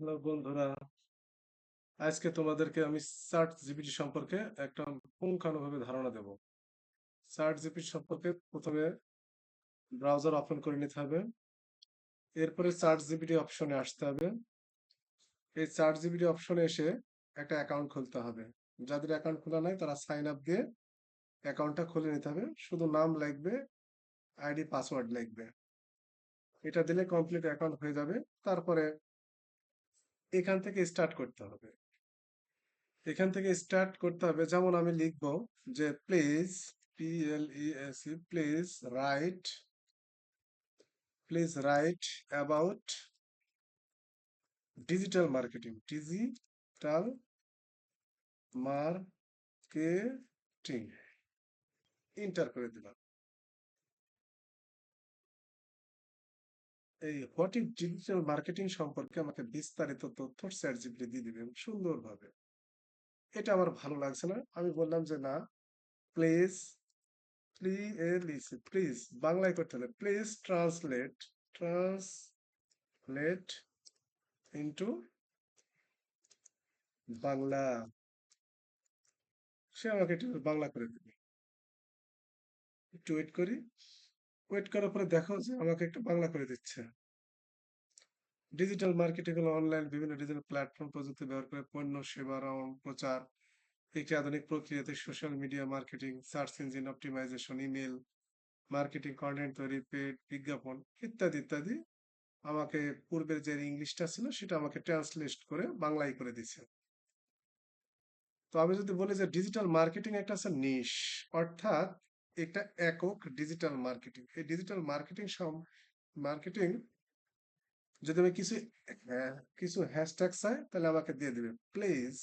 Hello বন্ধুরা, আজকে তোমাদেরকে আমি চার্ট জিপিটি সম্পর্কে একটা পুঙ্খানুভাবে ধারণা দেব। চার্ট জিপিটি সম্পর্কে প্রথমে ব্রাউজার ওপেন করে নিতে হবে। এরপরে চার্ট জিপিটি অপশনে আসতে হবে। এই চার্ট জিপিটি অপশনে এসে একটা অ্যাকাউন্ট খুলতে হবে। যাদের অ্যাকাউন্ট খোলা নাই তারা সাইন আপ দিয়ে অ্যাকাউন্টটা খুলে নিতে হবে। শুধু নাম লাগবে, আইডি পাসওয়ার্ড লাগবে। এটা দিলে কমপ্লিট অ্যাকাউন্ট হয়ে যাবে। তারপরে এখান থেকে স্টার্ট করতে হবে। এখান থেকে স্টার্ট করতে হবে, যেমন আমি লিখব যে please, PLESE, please write about digital marketing, marketing, enter করে দিলাম। এই হোয়াট ইজ ডিজিটাল মার্কেটিং সম্পর্কে আমাকে বিস্তারিত তথ্য চ্যাট জিপিটি দিয়ে দিবেন সুন্দরভাবে। এটা আমার ভালো লাগছে না, আমি বললাম যে না, প্লিজ, প্লিজ বাংলায় করতে হবে, প্লিজ ট্রান্সলেট ইন্টু বাংলা। সে আমাকে একটু বাংলা করে দিবে। একটু ওয়েট করি। ওয়েট করার পরে দেখো যে আমাকে একটু বাংলা করে দিচ্ছে। ডিজিটাল মার্কেটিং হলো অনলাইন বিভিন্ন ডিজিটাল প্ল্যাটফর্ম প্রযুক্তি ব্যবহার করে পণ্য সেবা প্রচার। একটি আধুনিক প্রক্রিয়াতে social media marketing, search engine optimisation, email marketing, content তৈরি, পেড বিজ্ঞাপন ইত্যাদি ইত্যাদি। আমাকে পূর্বের যে ইংলিশটা ছিল সেটা আমাকে ট্রান্সলেট করে বাংলায় করে দিচ্ছে। তো আমি যদি বলি যে ডিজিটাল মার্কেটিং একটা আছে নিশ, অর্থাৎ এটা একক ডিজিটাল মার্কেটিং। এই ডিজিটাল মার্কেটিং যদি আমি কিছু হ্যাশট্যাগ চাই তাহলে আমাকে দিয়ে দিবে, please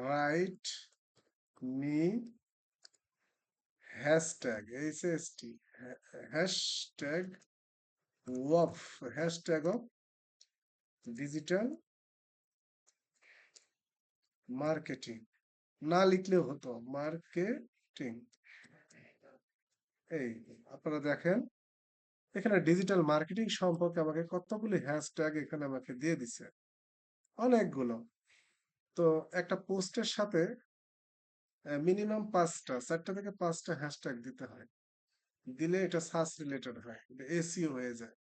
write me hashtag hashtag of hashtag of digital marketing. না লিখলেও হতো, মার্কেটিং। এই আপনারা দেখেন এখানে ডিজিটাল মার্কেটিং সম্পর্কে আমাকে কতগুলি হ্যাশট্যাগ এখানে আমাকে দিয়ে দিছে, অনেকগুলো। তো একটা পোস্টের সাথে মিনিমাম 4টা থেকে 5টা হ্যাশট্যাগ দিতে হয়। দিলে এটা সার্চ রিলেটেড হয়, এসইও হয়ে যায়।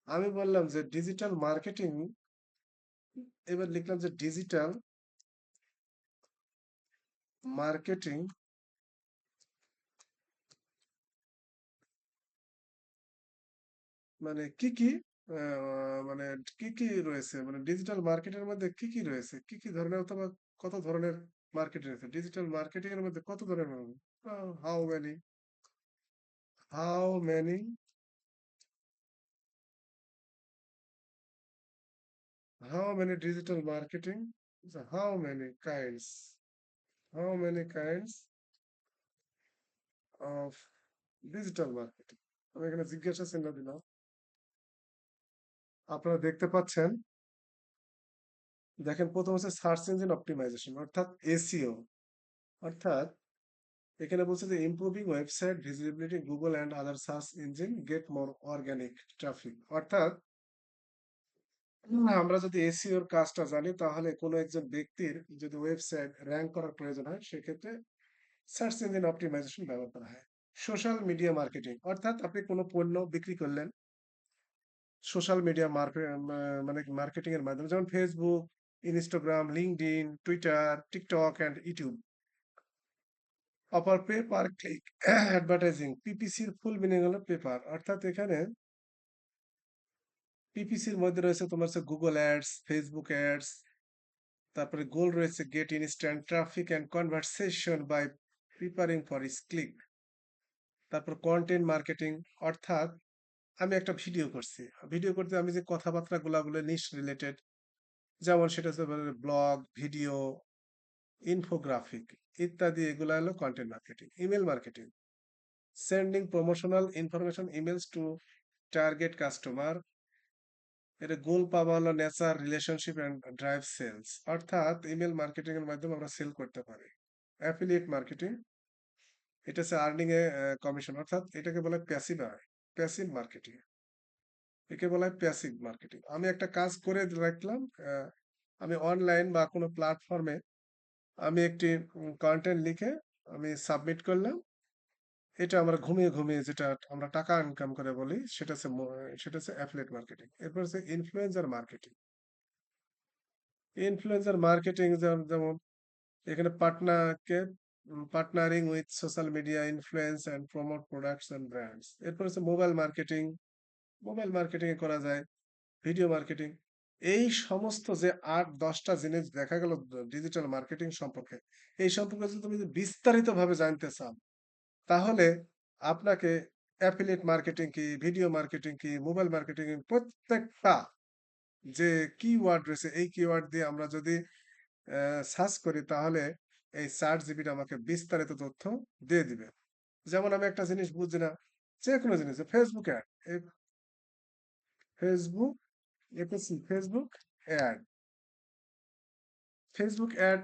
আমি বললাম যে ডিজিটাল মার্কেটিং, এবার লিখলাম যে ডিজিটাল মার্কেটিং মানে কি কি, মানে কি কি রয়েছে, মানে ডিজিটাল মার্কেটের মধ্যে কি কি রয়েছে, কি কি ধরনের অথবা কত ধরনের মার্কেট রয়েছে, ডিজিটাল মার্কেটিং এর মধ্যে কত ধরনের, how many how many how many digital marketing, how many kinds how many kinds of digital marketing. আমি এখানে জিজ্ঞাসা চিহ্ন দিলাম। আপনারা দেখতে পাচ্ছেন, দেখেন প্রথম হচ্ছে সার্চ ইঞ্জিন অপটিমাইজেশন অর্থাৎ এসইও। অর্থাৎ এখানে বলছে যে improving website visibility, Google and other search engine get more organic traffic. অর্থাৎ আমরা যদি এসইওর কাজটা জানি তাহলে কোনো একজন ব্যক্তির যদি ওয়েবসাইট র্যাঙ্ক করার প্রয়োজন হয় সেক্ষেত্রে সার্চ ইঞ্জিন অপটিমাইজেশন ব্যবহার করা হয়। সোশ্যাল মিডিয়া মার্কেটিং অর্থাৎ আপনি কোনো পণ্য বিক্রি করলেন সোশ্যাল মিডিয়া মানে মার্কেটিং এর মাধ্যমে, যেমন Facebook, Instagram, LinkedIn, Twitter, TikTok and YouTube. অপার পে পার ক্লিক অ্যাডভার্টাইজিং, পিপিসির ফুল মিনিং হলো পেপার। অর্থাৎ এখানে পিপিসির মধ্যে রয়েছে তোমার হচ্ছে গুগল অ্যাডস, ফেসবুক অ্যাডস, তারপরে গোল রয়েছে get instant traffic and conversation by preparing for is click. তারপর কন্টেন্ট মার্কেটিং, অর্থাৎ আমি একটা ভিডিও করছি, ভিডিও করতে আমি যে কথাবার্তা গুলো নিশ রিলেটেড, যেমন সেটা হচ্ছে ব্লগ, ভিডিও, ইনফোগ্রাফিক ইত্যাদি, এগুলা হলো content marketing. Email marketing, sending promotional information emails to target customer. এটা গোল পাওয়া হলো nature relationship and drive sales, অর্থাৎ ইমেল মার্কেটিং এর মাধ্যমে আমরা সেল করতে পারি। অ্যাফিলিয়েট মার্কেটিং, এটা হচ্ছে আর্নিং এ কমিশন, অর্থাৎ এটাকে বলে প্যাসিভ মার্কেটিং। একে বলা হয় প্যাসিভ মার্কেটিং। আমি একটা কাজ করে রাখলাম, আমি অনলাইন বা কোনো প্ল্যাটফর্মে আমি একটি কন্টেন্ট লিখে আমি সাবমিট করলাম। এটা আমরা ঘুমিয়ে ঘুমিয়ে যেটা আমরা টাকা ইনকাম করে বলি, সেটা হচ্ছে অ্যাফিলিয়েট মার্কেটিং। এরপর হচ্ছে ইনফ্লুয়েন্সার মার্কেটিং। ইনফ্লুয়েন্সার মার্কেটিং যেমন এখানে partnering with social media influence and promote products and brands. এরপর হচ্ছে মোবাইল মার্কেটিং। মোবাইল মার্কেটিং এ করা যায় ভিডিও মার্কেটিং। এই সমস্ত যে ৮-১০টা জিনিস দেখা গেল ডিজিটাল মার্কেটিং সম্পর্কে, এই সম্পর্কে যদি তুমি বিস্তারিতভাবে জানতে চাও, তাহলে আপনাকে অ্যাফিলিয়েট মার্কেটিং কি, ভিডিও মার্কেটিং কি, মোবাইল মার্কেটিং প্রত্যেকটা যে কিওয়ার্ড রয়েছে, এই কিওয়ার্ড দিয়ে আমরা যদি সার্চ করি, তাহলে এই চ্যাট জিপিটি আমাকে বিস্তারিত তথ্য দিয়ে দিবে। যেমন আমি একটা জিনিস বুঝি না, যে কোনো জিনিস, Facebook ad, Facebook Facebook ad, Facebook ad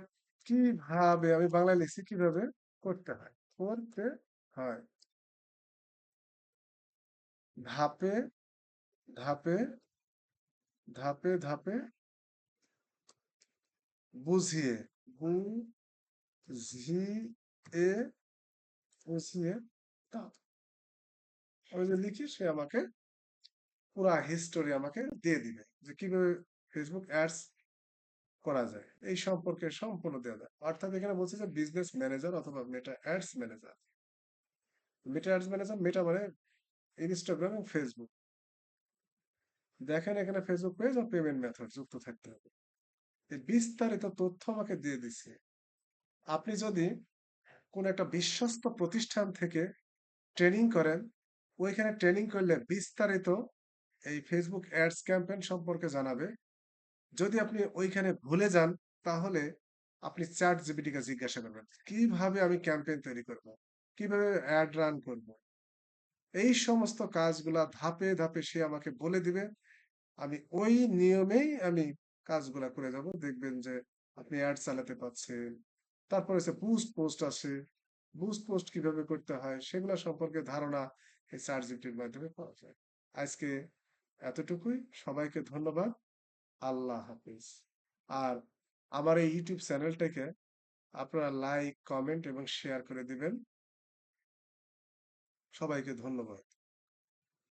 কিভাবে, আমি বাংলায় লিখছি, কিভাবে করতে হয়, করতে হয় ধাপে ধাপে ধাপে ধাপে বুঝিয়ে, বুঝিয়ে বুঝিয়ে দাও। আমি যে লিখি, সে আমাকে পুরা হিস্টোরি আমাকে দিয়ে দিবে, যে কিভাবে ফেসবুক অ্যাডস করা যায় এই সম্পর্কে সম্পূর্ণ দেওয়া যায়। অর্থাৎ এখানে বলছে যে বিজনেস ম্যানেজার অথবা Meta ads manager. Meta ads manager, Meta মানে ইনস্টাগ্রাম এবং ফেসবুক। দেখেন এখানে ফেসবুক পেজ ও পেমেন্ট মেথড যুক্ত থাকতে হবে। এই বিস্তারিত তথ্য আমাকে দিয়ে দিচ্ছে। আপনি যদি কোন একটা বিশ্বস্ত প্রতিষ্ঠান থেকে ট্রেনিং করেন, ওইখানে ট্রেনিং করলে বিস্তারিত এই ফেসবুক অ্যাডস ক্যাম্পেইন সম্পর্কে জানাবে। যদি আপনি ওইখানে ভুলে যান, তাহলে আপনি চ্যাট জিপিটিকে জিজ্ঞাসা করবেন কিভাবে আমি ক্যাম্পেইন তৈরি করব, কিভাবে অ্যাড রান করব। এই সমস্ত কাজগুলা ধাপে ধাপে সে আমাকে বলে দিবে। আমি ওই নিয়মেই আমি কাজগুলা করে যাব। দেখবেন যে আপনি অ্যাড চালাতে পারছেন। তারপরে হচ্ছে বুস্ট পোস্ট আছে। বুস্ট পোস্ট কিভাবে করতে হয় সেগুলা সম্পর্কে ধারণা এই চ্যাট জিপিটির মাধ্যমে পাওয়া যায়। আজকে এতটুকুই। সবাইকে ধন্যবাদ। আল্লাহ হাফিজ। আর আমার এই ইউটিউব চ্যানেলটাকে আপনারা লাইক, কমেন্ট এবং শেয়ার করে দিবেন। সবাইকে ধন্যবাদ।